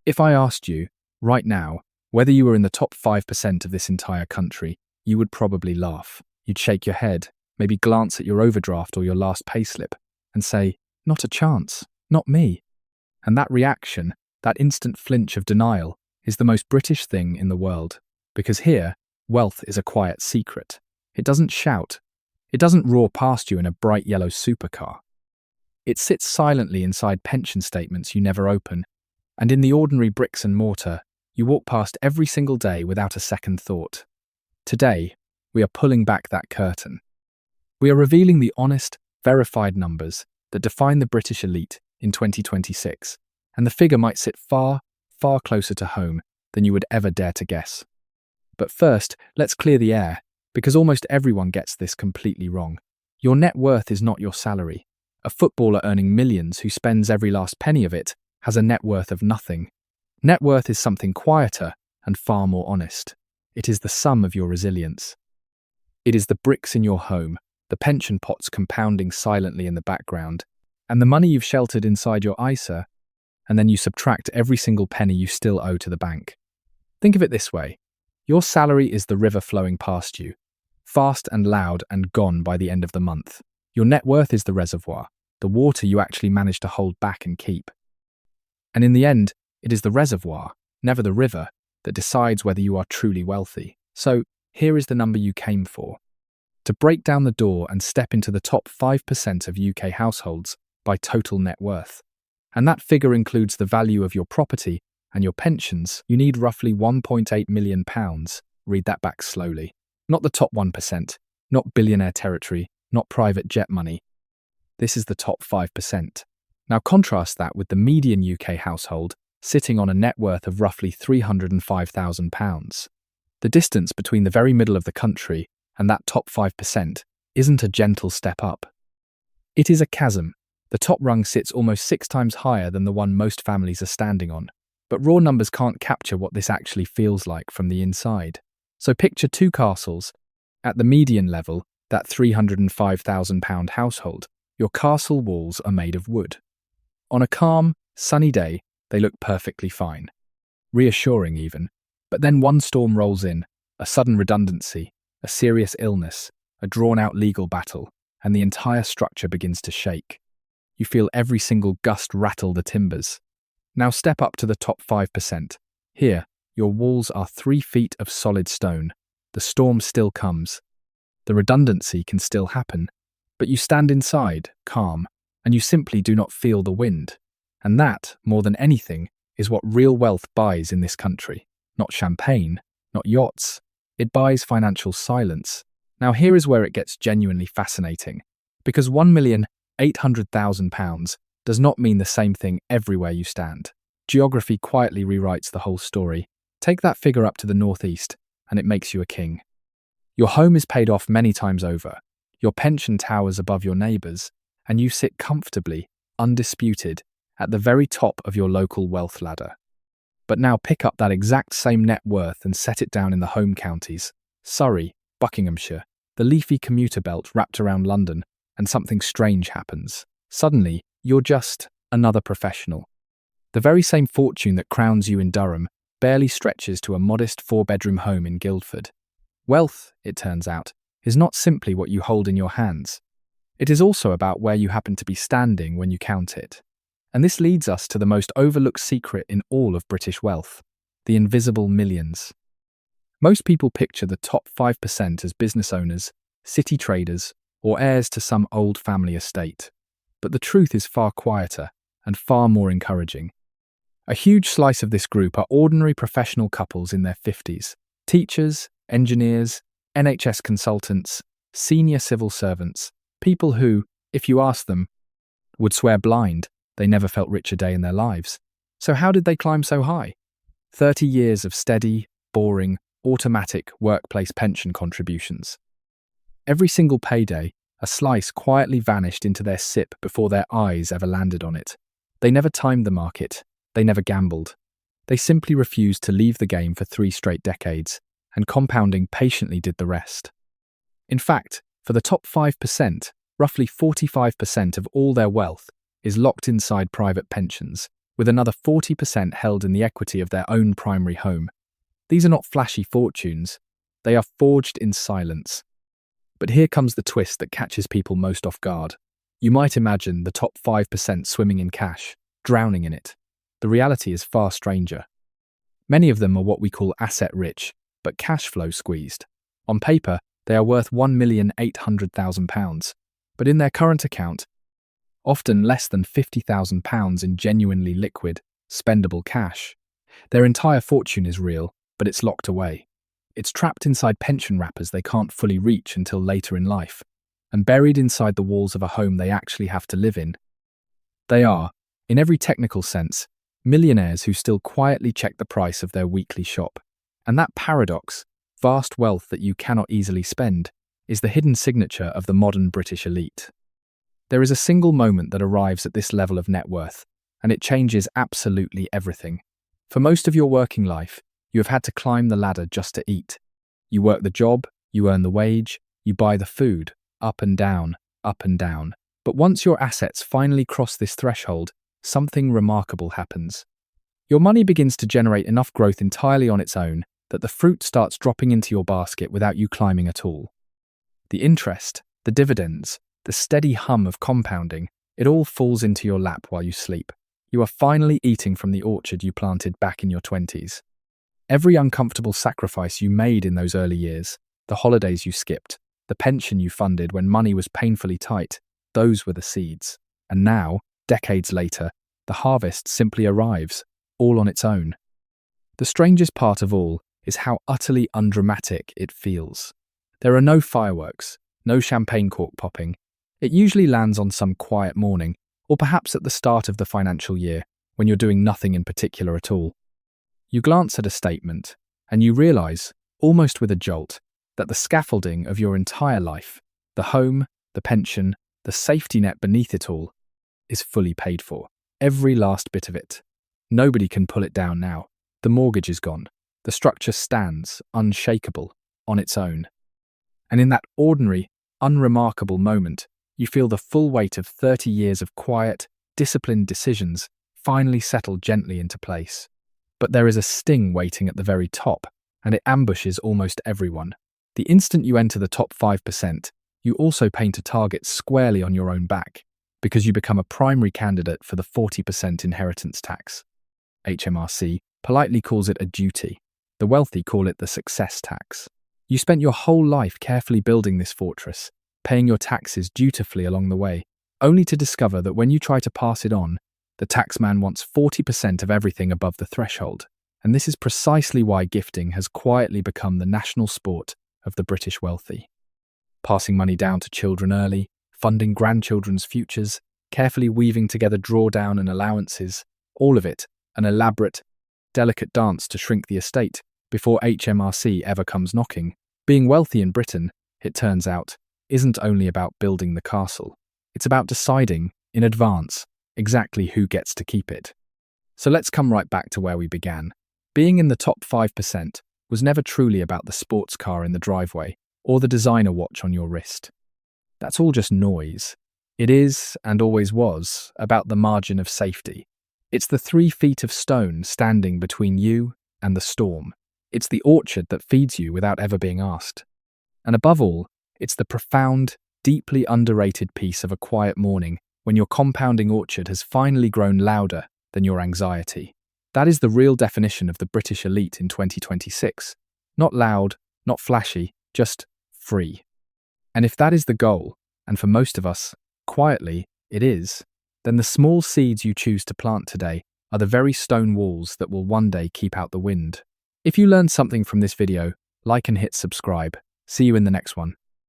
If I asked you, right now, whether you were in the top 5% of this entire country, you would probably laugh. You'd shake your head, maybe glance at your overdraft or your last payslip, and say, "Not a chance, not me." And that reaction, that instant flinch of denial, is the most British thing in the world. Because here, wealth is a quiet secret. It doesn't shout. It doesn't roar past you in a bright yellow supercar. It sits silently inside pension statements you never open, and in the ordinary bricks and mortar you walk past every single day without a second thought. Today, we are pulling back that curtain. We are revealing the honest, verified numbers that define the British elite in 2026, and the figure might sit far, far closer to home than you would ever dare to guess. But first, let's clear the air, because almost everyone gets this completely wrong. Your net worth is not your salary. A footballer earning millions who spends every last penny of it has a net worth of nothing. Net worth is something quieter and far more honest. It is the sum of your resilience. It is the bricks in your home, the pension pots compounding silently in the background, and the money you've sheltered inside your ISA, and then you subtract every single penny you still owe to the bank. Think of it this way. Your salary is the river flowing past you, fast and loud and gone by the end of the month. Your net worth is the reservoir, the water you actually manage to hold back and keep. And in the end, it is the reservoir, never the river, that decides whether you are truly wealthy. So, here is the number you came for. To break down the door and step into the top 5% of UK households by total net worth. And that figure includes the value of your property and your pensions. You need roughly £1.8 million. Read that back slowly. Not the top 1%, not billionaire territory, not private jet money. This is the top 5%. Now contrast that with the median UK household sitting on a net worth of roughly £305,000. The distance between the very middle of the country and that top 5% isn't a gentle step up. It is a chasm. The top rung sits almost 6 times higher than the one most families are standing on. But raw numbers can't capture what this actually feels like from the inside. So picture 2 castles. At the median level, that £305,000 household, your castle walls are made of wood. On a calm, sunny day, they look perfectly fine. Reassuring even. But then one storm rolls in, a sudden redundancy, a serious illness, a drawn-out legal battle, and the entire structure begins to shake. You feel every single gust rattle the timbers. Now step up to the top 5%. Here, your walls are 3 feet of solid stone. The storm still comes. The redundancy can still happen. But you stand inside, calm, and you simply do not feel the wind. And that, more than anything, is what real wealth buys in this country. Not champagne, not yachts. It buys financial silence. Now here is where it gets genuinely fascinating. Because £1,800,000 does not mean the same thing everywhere you stand. Geography quietly rewrites the whole story. Take that figure up to the northeast, and it makes you a king. Your home is paid off many times over. Your pension towers above your neighbours, and you sit comfortably, undisputed, at the very top of your local wealth ladder. But now pick up that exact same net worth and set it down in the home counties. Surrey, Buckinghamshire, the leafy commuter belt wrapped around London, and something strange happens. Suddenly, you're just another professional. The very same fortune that crowns you in Durham barely stretches to a modest 4-bedroom home in Guildford. Wealth, it turns out, is not simply what you hold in your hands. It is also about where you happen to be standing when you count it. And this leads us to the most overlooked secret in all of British wealth, the invisible millions. Most people picture the top 5% as business owners, city traders, or heirs to some old family estate. But the truth is far quieter and far more encouraging. A huge slice of this group are ordinary professional couples in their 50s, teachers, engineers, NHS consultants, senior civil servants, people who, if you ask them, would swear blind they never felt rich a day in their lives. So how did they climb so high? 30 years of steady, boring, automatic workplace pension contributions. Every single payday, a slice quietly vanished into their SIP before their eyes ever landed on it. They never timed the market. They never gambled. They simply refused to leave the game for 3 straight decades, and compounding patiently did the rest. In fact, for the top 5%, roughly 45% of all their wealth is locked inside private pensions, with another 40% held in the equity of their own primary home. These are not flashy fortunes, they are forged in silence. But here comes the twist that catches people most off guard. You might imagine the top 5% swimming in cash, drowning in it. The reality is far stranger. Many of them are what we call asset-rich, but cash flow squeezed. On paper, they are worth £1,800,000, but in their current account, often less than £50,000 in genuinely liquid, spendable cash. Their entire fortune is real, but it's locked away. It's trapped inside pension wrappers they can't fully reach until later in life, and buried inside the walls of a home they actually have to live in. They are, in every technical sense, millionaires who still quietly check the price of their weekly shop. And that paradox, vast wealth that you cannot easily spend, is the hidden signature of the modern British elite. There is a single moment that arrives at this level of net worth, and it changes absolutely everything. For most of your working life, you have had to climb the ladder just to eat. You work the job, you earn the wage, you buy the food, up and down, up and down. But once your assets finally cross this threshold, something remarkable happens. Your money begins to generate enough growth entirely on its own that the fruit starts dropping into your basket without you climbing at all. The interest, the dividends, the steady hum of compounding, it all falls into your lap while you sleep. You are finally eating from the orchard you planted back in your 20s. Every uncomfortable sacrifice you made in those early years, the holidays you skipped, the pension you funded when money was painfully tight, those were the seeds. And now, decades later, the harvest simply arrives, all on its own. The strangest part of all is how utterly undramatic it feels. There are no fireworks, no champagne cork popping. It usually lands on some quiet morning, or perhaps at the start of the financial year, when you're doing nothing in particular at all. You glance at a statement, and you realize, almost with a jolt, that the scaffolding of your entire life, the home, the pension, the safety net beneath it all, is fully paid for. Every last bit of it. Nobody can pull it down now. The mortgage is gone. The structure stands, unshakable, on its own. And in that ordinary, unremarkable moment, you feel the full weight of 30 years of quiet, disciplined decisions finally settle gently into place. But there is a sting waiting at the very top, and it ambushes almost everyone. The instant you enter the top 5%, you also paint a target squarely on your own back, because you become a primary candidate for the 40% inheritance tax. HMRC politely calls it a duty. The wealthy call it the success tax. You spent your whole life carefully building this fortress, paying your taxes dutifully along the way, only to discover that when you try to pass it on, the taxman wants 40% of everything above the threshold. And this is precisely why gifting has quietly become the national sport of the British wealthy. Passing money down to children early, funding grandchildren's futures, carefully weaving together drawdown and allowances, all of it an elaborate, delicate dance to shrink the estate before HMRC ever comes knocking. Being wealthy in Britain, it turns out, isn't only about building the castle. It's about deciding, in advance, exactly who gets to keep it. So let's come right back to where we began. Being in the top 5% was never truly about the sports car in the driveway or the designer watch on your wrist. That's all just noise. It is, and always was, about the margin of safety. It's the 3 feet of stone standing between you and the storm. It's the orchard that feeds you without ever being asked. And above all, it's the profound, deeply underrated piece of a quiet morning when your compounding orchard has finally grown louder than your anxiety. That is the real definition of the British elite in 2026. Not loud, not flashy, just free. And if that is the goal, and for most of us, quietly, it is, then the small seeds you choose to plant today are the very stone walls that will one day keep out the wind. If you learned something from this video, like and hit subscribe. See you in the next one.